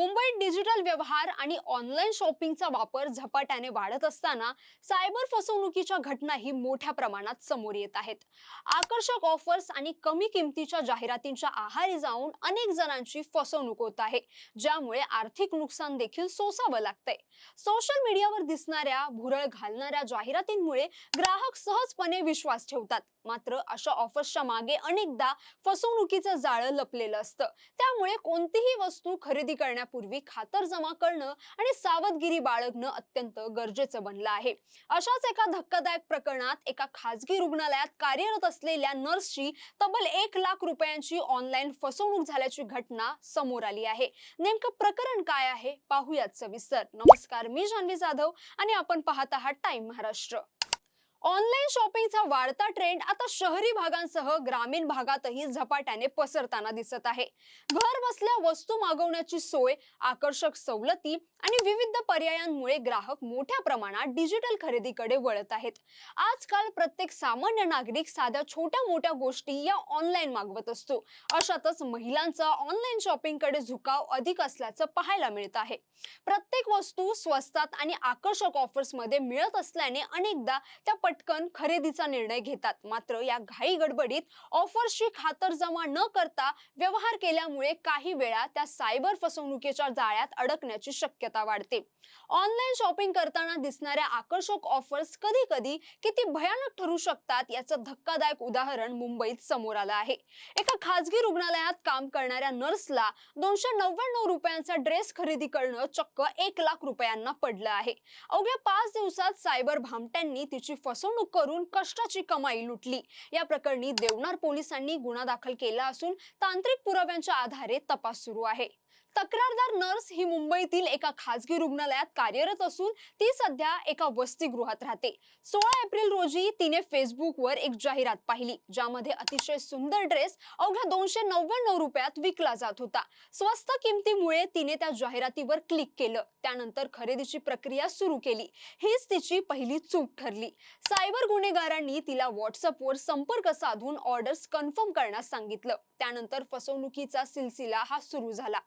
मुंबईत डिजिटल व्यवहार आणि ऑनलाईन शॉपिंगचा वापर झपाट्याने वाढत असताना सायबर फसवणुकीच्या घटनाही मोठ्या प्रमाणात समोर येत आहेत. आकर्षक ऑफर्स आणि कमी किमतीच्या जाहिरातींच्या आहारी जाऊन अनेक जणांची फसवणूक होत आहे, ज्यामुळे आर्थिक नुकसान देखील सोसावं लागतंय. सोशल मीडियावर दिसणाऱ्या भुरळ घालणाऱ्या जाहिरातींमुळे ग्राहक सहजपणे विश्वास ठेवतात. मात्र अशा ऑफर्सच्या मागे अनेकदा फसवणुकीचं जाळं लपलेलं असतं. त्यामुळे कोणतीही वस्तू खरेदी करण्यापूर्वी खातरजमा करणं आणि सावधगिरी बाळगणं अत्यंत गरजेचं बनलं आहे. अशाच एका धक्कादायक प्रकरणात एका खासगी रुग्णालयात कार्यरत असलेल्या नर्सची तब्बल 1 लाख रुपयांची ऑनलाईन फसवणूक झाल्याची घटना समोर आली आहे. नेमकं प्रकरण काय आहे पाहूयात सविस्तर. नमस्कार, मी जान्हवी जाधव आणि आपण पाहत आहात टाइम महाराष्ट्र. ऑनलाईन शॉपिंगचा वाढता ट्रेंड आता शहरी भागांसह ग्रामीण भागातही झपाट्याने पसरताना दिसत आहे. घर बसल्या वस्तू मागवण्याची सोय, आकर्षक सवलती आणि विविध पर्यायांमुळे ग्राहक मोठ्या प्रमाणात डिजिटल खरेदीकडे वळत आहेत. आजकाल प्रत्येक सामान्य नागरिक साध्या छोट्या मोठ्या गोष्टी या ऑनलाईन मागवत असतो. अशातच महिलांचा ऑनलाईन शॉपिंगकडे झुकाव अधिक असल्याचं पाहायला मिळत आहे. प्रत्येक वस्तू स्वस्तात आणि आकर्षक ऑफर्समध्ये मिळत असल्याने अनेकदा त्या पटकन खरेदीचा निर्णय घेतात. मात्र या घाई गडबडीत ऑफर्सची खातरजमा न करता व्यवहार केल्यामुळे काही वेळा त्या सायबर फसवणुकीच्या जाळ्यात अडकण्याची शक्यता वाढते. ऑनलाईन शॉपिंग करताना दिसणाऱ्या आकर्षक ऑफर्स कधी कधी किती भयानक ठरू शकतात याचं धक्कादायक उदाहरण मुंबईत समोर आलं आहे. एका खासगी रुग्णालयात काम करणाऱ्या नर्सला 299 रुपयांचा ड्रेस खरेदी करणं चक्क 1 लाख रुपयांना पडलं आहे. अवघ्या 5 दिवसात सायबर भामट्यांनी तिची फसवणूक करून कष्टाची कमाई लुटली. या प्रकरणी देवनार पोलिसांनी गुन्हा दाखल केला असून तांत्रिक पुराव्यांच्या आधारे तपास सुरू आहे. तक्रारदार नर्स ही मुंबईतील एका खासगी रुग्णालयात कार्यरत असून ती सध्या एका वसतिगृहात राहते. 16 एप्रिल रोजी तिने फेसबुकवर एक जाहिरात पाहिली, ज्यामध्ये अतिशय सुंदर ड्रेस अवघ्या 299 रुपयात विकला जात होता. स्वस्त किमतीमुळे तिने त्या जाहिरातीवर क्लिक केलं. त्यानंतर खरेदीची प्रक्रिया सुरू केली. हीच तिची पहिली चूक ठरली. सायबर गुन्हेगारांनी तिला व्हॉट्सअपवर संपर्क साधून ऑर्डर्स कन्फर्म करण्यास सांगितलं. त्यानंतर फसवणुकीचा सिलसिला हा सुरू झाला.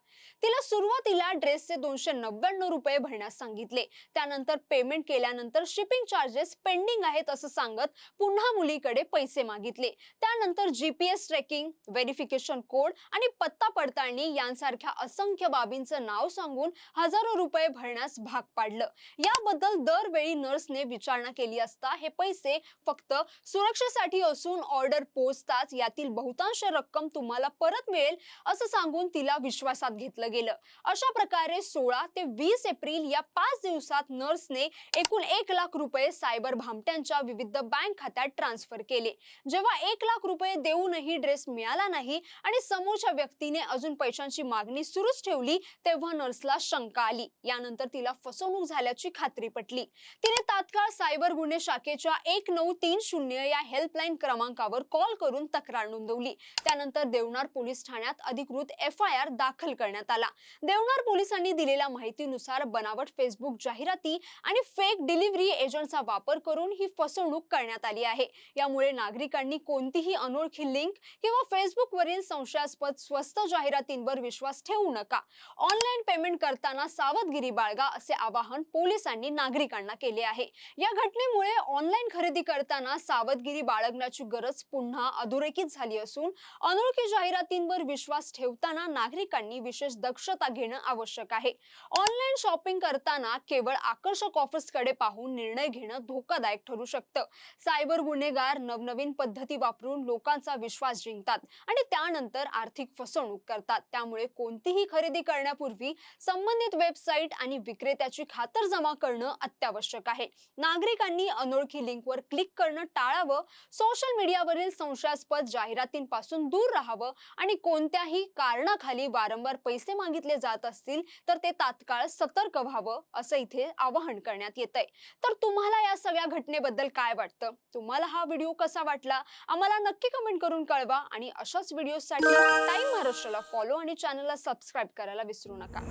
तिला सुरुवातीला ड्रेसचे 299 रुपये भरण्यास सांगितले. त्यानंतर पेमेंट केल्यानंतर शिपिंग चार्जेस पेंडिंग आहेत असं सांगत पुन्हा मुलीकडे पैसे मागितले. त्यानंतर जीपीएस ट्रॅकिंग, व्हेरिफिकेशन कोड आणि पत्ता पडताळणी यांसारख्या असंख्य बाबींचं नाव सांगून हजारो रुपये भरण्यास भाग पाडलं. याबद्दल दरवेळी नर्सने विचारणा केली असता हे पैसे फक्त सुरक्षेसाठी असून ऑर्डर पोहोचताच यातील बहुतांश रक्कम तुम्हाला परत मिळेल असं सांगून तिला विश्वासात घेतलं गेलं. अशा प्रकारे 16 ते 20 एप्रिल या 5 दिवसात नर्सने एकूण 1 लाख रुपये सायबर भामट्यांच्या विविध बँक खात्यात ट्रान्सफर केले. जेव्हा 1 लाख रुपये देऊनही ड्रेस मिळाला नाही आणि समोरच्या व्यक्तीने अजून पैशांची मागणी सुरूच ठेवली, तेव्हा नर्सला शंका आली. यानंतर तिला फसवणूक झाल्याची खात्री पटली. तिने तात्काळ सायबर गुन्हे शाखेच्या 1930 या हेल्पलाईन क्रमांकावर कॉल करून तक्रार नोंदवली. त्यानंतर देवनार पोलीस ठाण्यात अधिकृत FIR दाखल करण्यात आला. देवनार पोलिसांनी दिलेल्या माहितीनुसार बनावट फेसबुक जाहिराती आणि फेक डिलिव्हरी एजंटचा वापर करून ही फसवणूक करण्यात आली आहे. यामुळे नागरिकांनी कोणतीही अनोळखी लिंक किंवा फेसबुकवरील संशयास्पद स्वस्त जाहिरातींवर विश्वास ठेवू नका. ऑनलाईन पेमेंट करताना सावधगिरी बाळगा असे आवाहन पोलिसांनी नागरिकांना केले आहे. या घटनेमुळे ऑनलाईन खरेदी करताना सावधगिरी बाळगण्याची गरज पुन्हा अधोरेखित झाली असून अनोळखी जाहिरातींवर विश्वास ठेवताना नागरिकांनी विशेष दक्षता घेणं आवश्यक आहे. ऑनलाईन शॉपिंग करताना केवळ आकर्षक ऑफर्सकडे पाहून निर्णय घेणं धोकादायक ठरू शकतं. सायबर गुन्हेगार नवनवीन पद्धती वापरून लोकांचा विश्वास जिंकतात आणि त्यानंतर आर्थिक फसवणूक करतात. त्यामुळे कोणतीही खरेदी करण्यापूर्वी संबंधित वेबसाईट आणि विक्रेत्याची खातरजमा करणं अत्यावश्यक आहे. नागरिकांनी अनोळखी लिंकवर क्लिक करणं टाळावं, सोशल मीडियावरील संशयास्पद जाहिरातींपासून दूर राहावं आणि कोणत्याही कारणाखाली वारंवार पैसे मागितले जात असतील तर ते तात्काळ सतर्क व्हावं असं इथे आवाहन करण्यात येतंय. तर तुम्हाला या सगळ्या घटनेबद्दल काय वाटतं? तुम्हाला हा व्हिडिओ कसा वाटला? आम्हाला नक्की कमेंट करून कळवा आणि अशाच व्हिडिओसाठी टाइम महाराष्ट्राला फॉलो आणि चॅनलला सबस्क्राईब करायला विसरू नका.